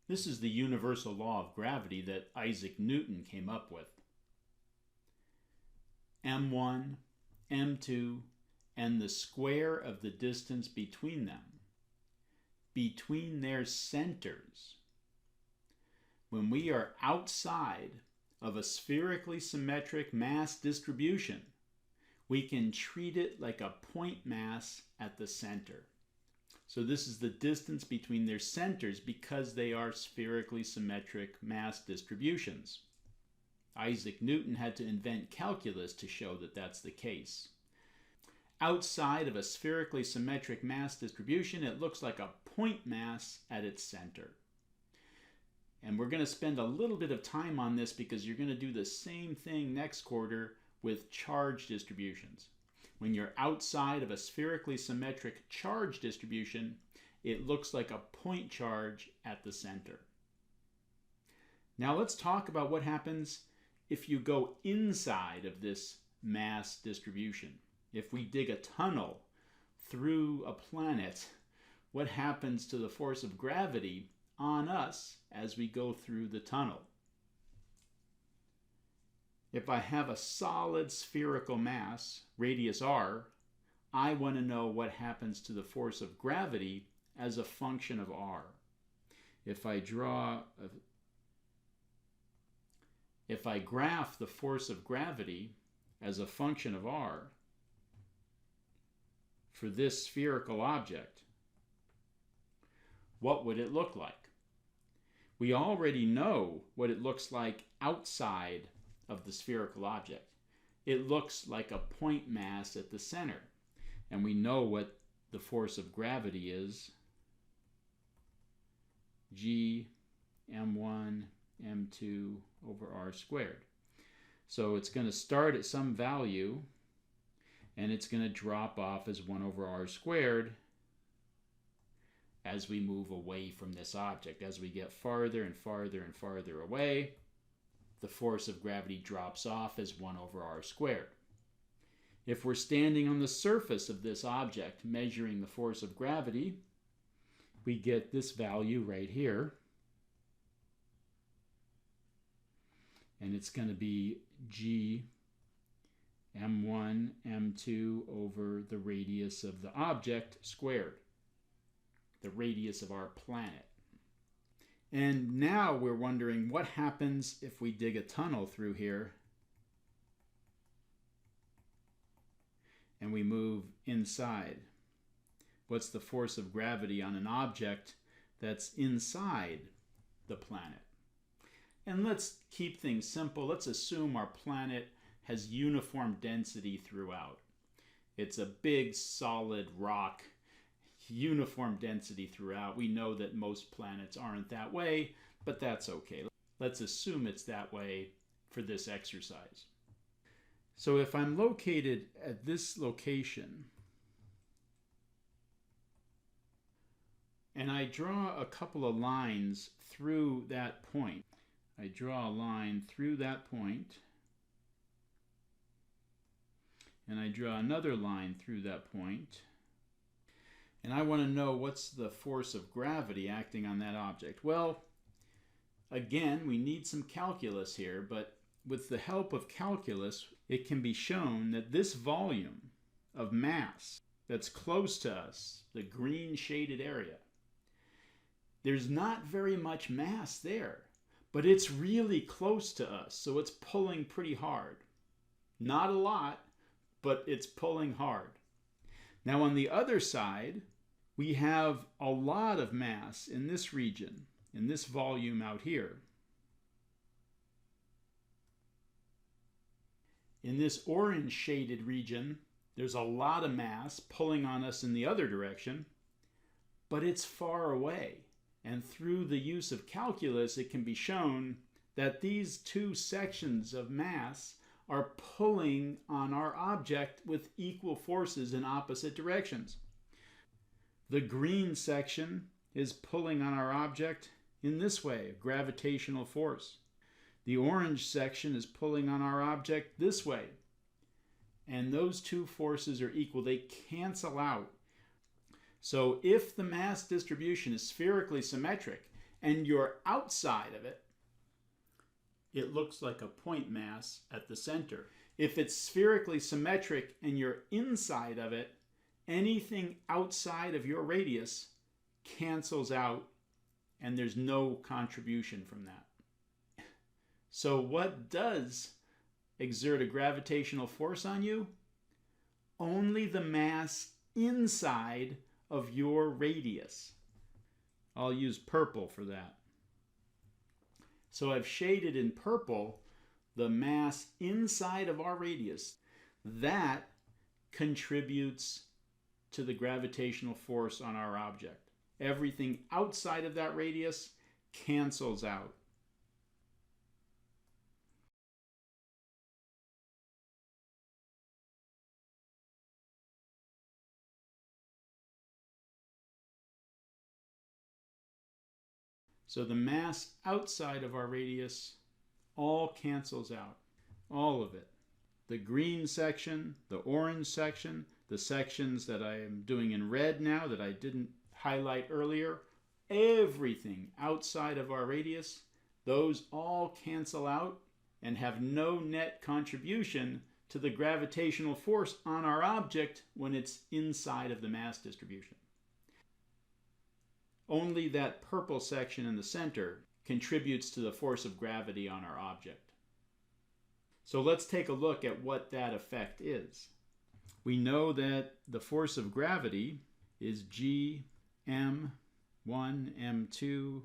This is the universal law of gravity that Isaac Newton came up with. m1, m2, and the square of the distance between them, between their centers. When we are outside of a spherically symmetric mass distribution, we can treat it like a point mass at the center. So this is the distance between their centers because they are spherically symmetric mass distributions. Isaac Newton had to invent calculus to show that that's the case. Outside of a spherically symmetric mass distribution, it looks like a point mass at its center. And we're going to spend a little bit of time on this because you're going to do the same thing next quarter with charge distributions. When you're outside of a spherically symmetric charge distribution, it looks like a point charge at the center. Now let's talk about what happens if you go inside of this mass distribution. If we dig a tunnel through a planet, what happens to the force of gravity on us as we go through the tunnel? If I have a solid spherical mass, radius r, I want to know what happens to the force of gravity as a function of r. If I graph the force of gravity as a function of r for this spherical object, what would it look like? We already know what it looks like outside of the spherical object. It looks like a point mass at the center. And we know what the force of gravity is. G m1 m2 over r squared. So it's going to start at some value and it's going to drop off as 1 over r squared as we move away from this object. As we get farther and farther and farther away, the force of gravity drops off as 1 over r squared. If we're standing on the surface of this object measuring the force of gravity, we get this value right here. And it's going to be G m1 m2 over the radius of the object squared, the radius of our planet. And now we're wondering what happens if we dig a tunnel through here and we move inside. What's the force of gravity on an object that's inside the planet? And let's keep things simple. Let's assume our planet has uniform density throughout. It's a big solid rock, uniform density throughout. We know that most planets aren't that way, but that's okay. Let's assume it's that way for this exercise. So if I'm located at this location and I draw a couple of lines through that point, I draw a line through that point and I draw another line through that point, and I want to know what's the force of gravity acting on that object. Well, again, we need some calculus here, but with the help of calculus, it can be shown that this volume of mass that's close to us, the green shaded area, there's not very much mass there, but it's really close to us, so it's pulling pretty hard. Not a lot, but it's pulling hard. Now on the other side, we have a lot of mass in this region, in this volume out here. In this orange shaded region, there's a lot of mass pulling on us in the other direction, but it's far away. And through the use of calculus, it can be shown that these two sections of mass are pulling on our object with equal forces in opposite directions. The green section is pulling on our object in this way, a gravitational force. The orange section is pulling on our object this way. And those two forces are equal. They cancel out. So if the mass distribution is spherically symmetric and you're outside of it, it looks like a point mass at the center. If it's spherically symmetric and you're inside of it, anything outside of your radius cancels out and there's no contribution from that. So what does exert a gravitational force on you? Only the mass inside of your radius. I'll use purple for that. So I've shaded in purple the mass inside of our radius. That contributes to the gravitational force on our object. Everything outside of that radius cancels out. So the mass outside of our radius all cancels out, all of it. The green section, the orange section, the sections that I am doing in red now that I didn't highlight earlier, everything outside of our radius, those all cancel out and have no net contribution to the gravitational force on our object when it's inside of the mass distribution. Only that purple section in the center contributes to the force of gravity on our object. So let's take a look at what that effect is. We know that the force of gravity is G m1 m2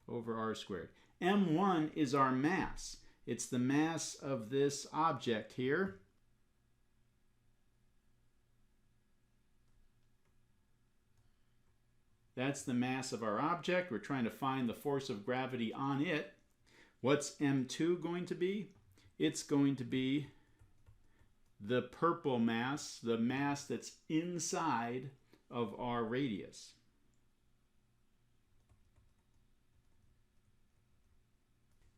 over r squared. m1 is our mass. It's the mass of this object here. That's the mass of our object. We're trying to find the force of gravity on it. What's m2 going to be? It's going to be the purple mass, the mass that's inside of our radius.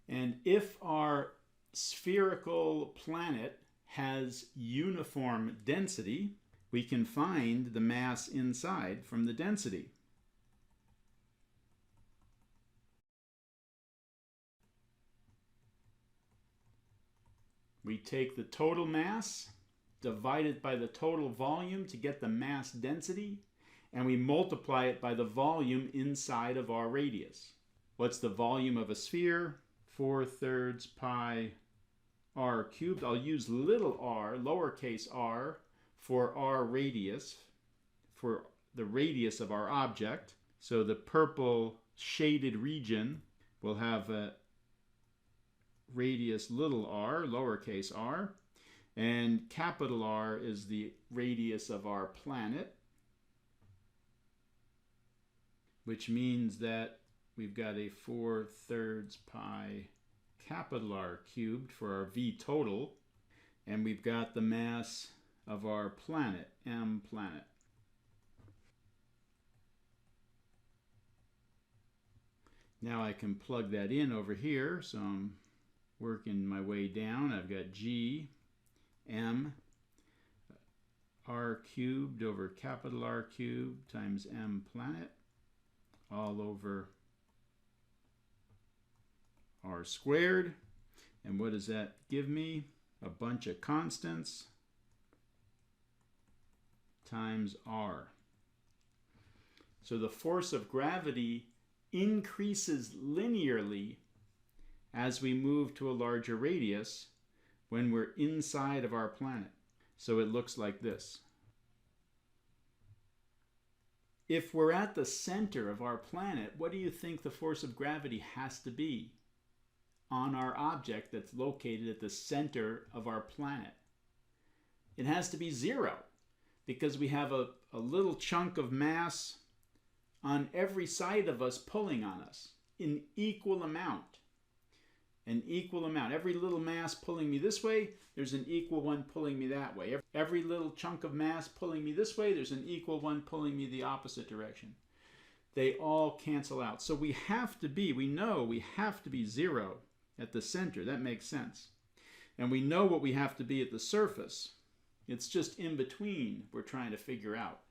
And if our spherical planet has uniform density, we can find the mass inside from the density. We take the total mass, divide it by the total volume to get the mass density, and we multiply it by the volume inside of our radius. What's the volume of a sphere? 4/3 pi r cubed. I'll use little r, lowercase r, for our radius, for the radius of our object. So the purple shaded region will have a radius little r, lowercase r, and capital R is the radius of our planet, which means that we've got a 4/3 pi capital R cubed for our V total, and we've got the mass of our planet, M planet. Now I can plug that in over here, so I'm working my way down. I've got G m r cubed over capital R cubed times M planet all over r squared. And what does that give me? A bunch of constants times r. So the force of gravity increases linearly as we move to a larger radius when we're inside of our planet. So it looks like this. If we're at the center of our planet, what do you think the force of gravity has to be on our object that's located at the center of our planet? It has to be 0, because we have a little chunk of mass on every side of us pulling on us in equal amount. An equal amount. Every little mass pulling me this way, there's an equal one pulling me that way. Every little chunk of mass pulling me this way, there's an equal one pulling me the opposite direction. They all cancel out. So we know we have to be 0 at the center. That makes sense. And we know what we have to be at the surface. It's just in between we're trying to figure out.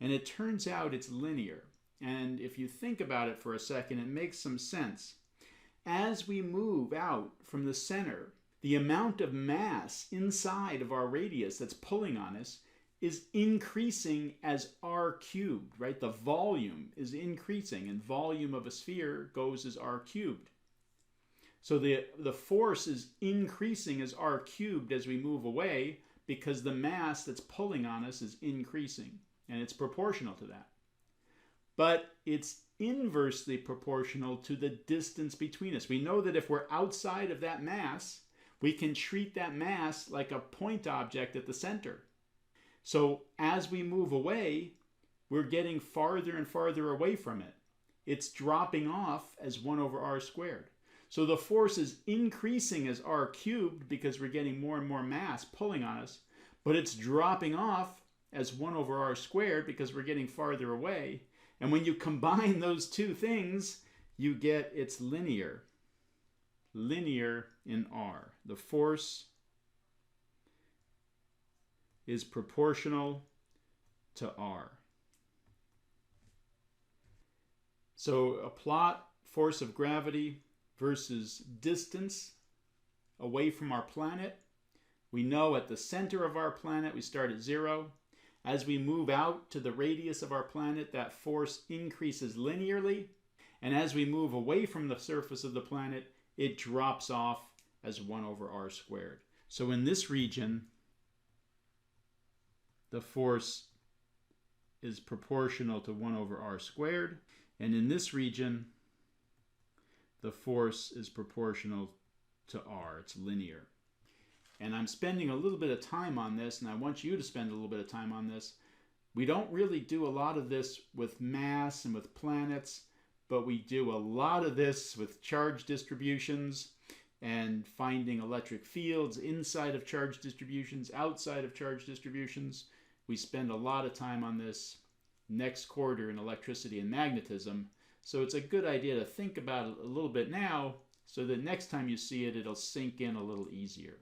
And it turns out it's linear. And if you think about it for a second, it makes some sense. As we move out from the center, the amount of mass inside of our radius that's pulling on us is increasing as r cubed, right? The volume is increasing, and volume of a sphere goes as r cubed. So the force is increasing as r cubed as we move away, because the mass that's pulling on us is increasing, and it's proportional to that. But it's inversely proportional to the distance between us. We know that if we're outside of that mass, we can treat that mass like a point object at the center. So as we move away, we're getting farther and farther away from it. It's dropping off as 1 over r squared. So the force is increasing as r cubed because we're getting more and more mass pulling on us, but it's dropping off as 1 over r squared because we're getting farther away. And when you combine those two things, you get it's linear. Linear in r. The force is proportional to r. So a plot force of gravity versus distance away from our planet. We know at the center of our planet we start at 0. As we move out to the radius of our planet, that force increases linearly. And as we move away from the surface of the planet, it drops off as 1 over r squared. So in this region, the force is proportional to 1 over r squared. And in this region, the force is proportional to r. It's linear. And I'm spending a little bit of time on this, and I want you to spend a little bit of time on this. We don't really do a lot of this with mass and with planets, but we do a lot of this with charge distributions and finding electric fields inside of charge distributions, outside of charge distributions. We spend a lot of time on this next quarter in electricity and magnetism. So it's a good idea to think about it a little bit now so that next time you see it, it'll sink in a little easier.